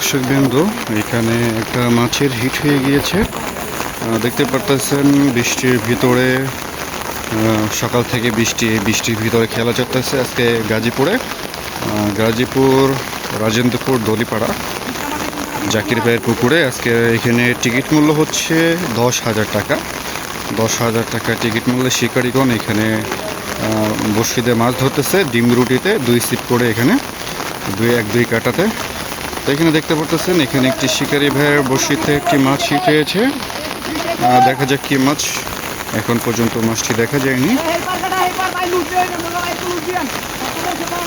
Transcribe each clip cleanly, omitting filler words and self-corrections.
দর্শকবৃন্দ, এখানে একটা মাছের হিট হয়ে গিয়েছে। দেখতে পারতেছেন বৃষ্টির ভিতরে, সকাল থেকে বৃষ্টির ভিতরে খেলা চলতেছে আজকে গাজীপুরে। গাজীপুর রাজেন্দ্রপুর দলিপাড়া জাকির ভাইয়ের পুকুরে আজকে এখানে টিকিট মূল্য হচ্ছে 10,000 টাকা। 10,000 টাকা টিকিট মূল্যে শিকারীগণ এখানে বড়শিতে মাছ ধরতেছে ডিম রুটিতে 2 সিপ করে, এখানে 2 কাটাতে। তো এখানে দেখতে পারতেছেন এখানে একটি শিকারী ভাইয়ের বড়শিতে একটি মাছ হিট হয়েছে। দেখা যাক কি মাছ, এখন পর্যন্ত মাছটি দেখা যায়নি।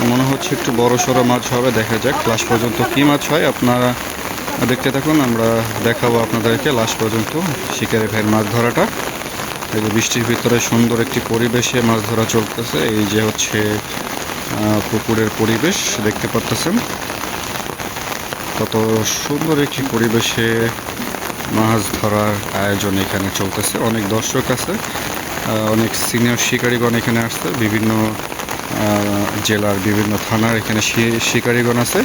মনে হচ্ছে একটু বড় সড়ো মাছ হবে, দেখা যাক লাস্ট পর্যন্ত কি মাছ হয়। আপনারা দেখতে থাকুন, আমরা দেখাবো আপনাদেরকে লাস্ট পর্যন্ত শিকারী ভাইয়ের মাছ ধরাটা। এই যে বৃষ্টির ভিতরে সুন্দর একটি পরিবেশে মাছ ধরা চলতেছে। এই যে হচ্ছে পুকুরের পরিবেশ দেখতে পারতেছেন, কত সুন্দর একটি পরিবেশে মাছ ধরার আয়োজন এখানে চলতেছে। অনেক দর্শক আছে, অনেক সিনিয়র শিকারীগণ এখানে আসছে, বিভিন্ন জেলার বিভিন্ন থানার এখানে শিকারীগণ আছে।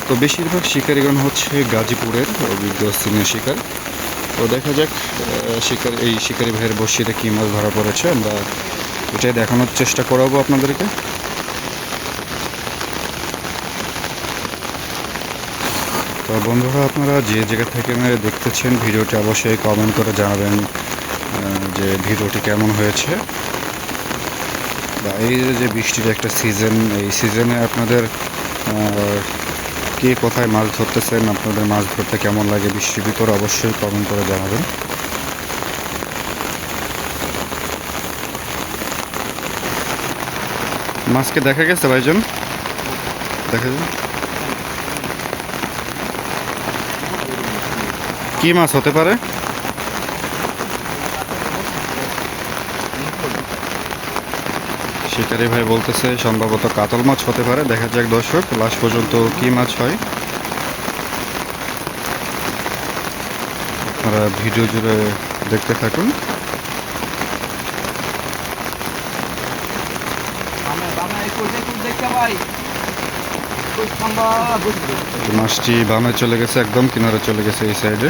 তো বেশিরভাগ শিকারীগণ হচ্ছে গাজীপুরের অভিজ্ঞ সিনিয়র শিকার। তো দেখা যাক এই শিকারী ভাইয়ের বড়শিতে কী মাছ ধরা পড়েছে, আমরা এটাই দেখানোর চেষ্টা করাবো আপনাদেরকে। তো বন্ধুরা, আপনারা যে জায়গা থেকে দেখতেছেন ভিডিওটি অবশ্যই কমেন্ট করে জানাবেন যে ভিডিওটি কেমন হয়েছে। বা এই যে বৃষ্টির একটা সিজন, এই সিজনে আপনাদের কে কোথায় মাছ ধরতেছেন, আপনাদের মাছ ধরতে কেমন লাগে বৃষ্টির ভিতরে অবশ্যই কমেন্ট করে জানাবেন। মাছকে দেখা গেছে ভাইজন? দেখা যায় কি মাছ হতে পারে? শিকারী ভাই বলতেছে সম্ভবত কাতল মাছ হতে পারে। দেখা যাক দর্শক লাস্ট পর্যন্ত কি মাছ হয়। আপনারা ভিডিও জুড়ে দেখতে থাকুন। মাছটি বামে চলে গেছে, একদম কিনারে চলে গেছে এই সাইডে।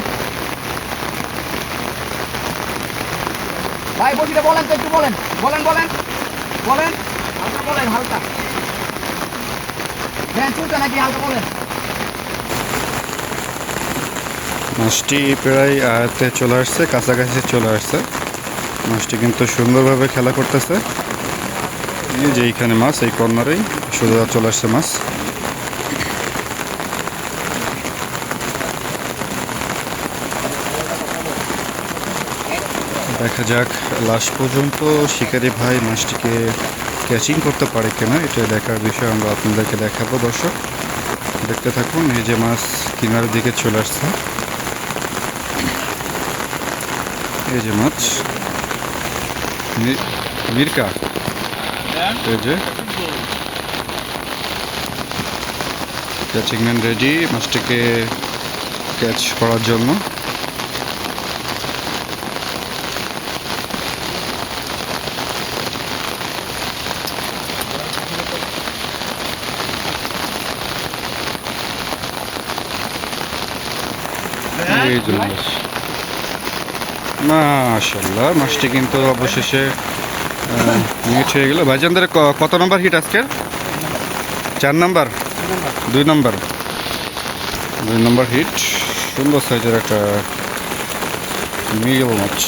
ভাই বসিটা বলেন তো, একটু বলেন বলেন বলেন বলেন হালকা বলেন, হালকা হ্যাঁ চলছে নাকি, হালকা বলেন। মাছটি প্রায় আয়ত্তে চলে আসছে, কাছাকাছি চলে আসছে। মাছটি কিন্তু সুন্দরভাবে খেলা করতেছে। এই যে এইখানে মাছ, এই কর্নারেই সোজা চলে আসছে মাছ। দেখা যাক লাস্ট পর্যন্ত শিকারী ভাই মাছটিকে ক্যাচিং করতে পারে কিনা, এটা দেখার বিষয় আমরা আপনাদেরকে দেখাবো। দর্শক দেখতে থাকুন। এই যে মাছ কিনারের দিকে চলে আসছে, এই যে মাছ মির্কা, এই যে ক্যাচিং ম্যান রেডি মাছটিকে ক্যাচ করার জন্য। এই যে মাছ, মাশাআল্লাহ মাছটি কিন্তু অবশেষে মিট হয়ে গেল। ভাইজানদের কত নম্বর হিট আজকের? 4 নম্বর, 2 নম্বর, 2 নম্বর হিট। সুন্দর সাইজের একটা মিগল মাছ।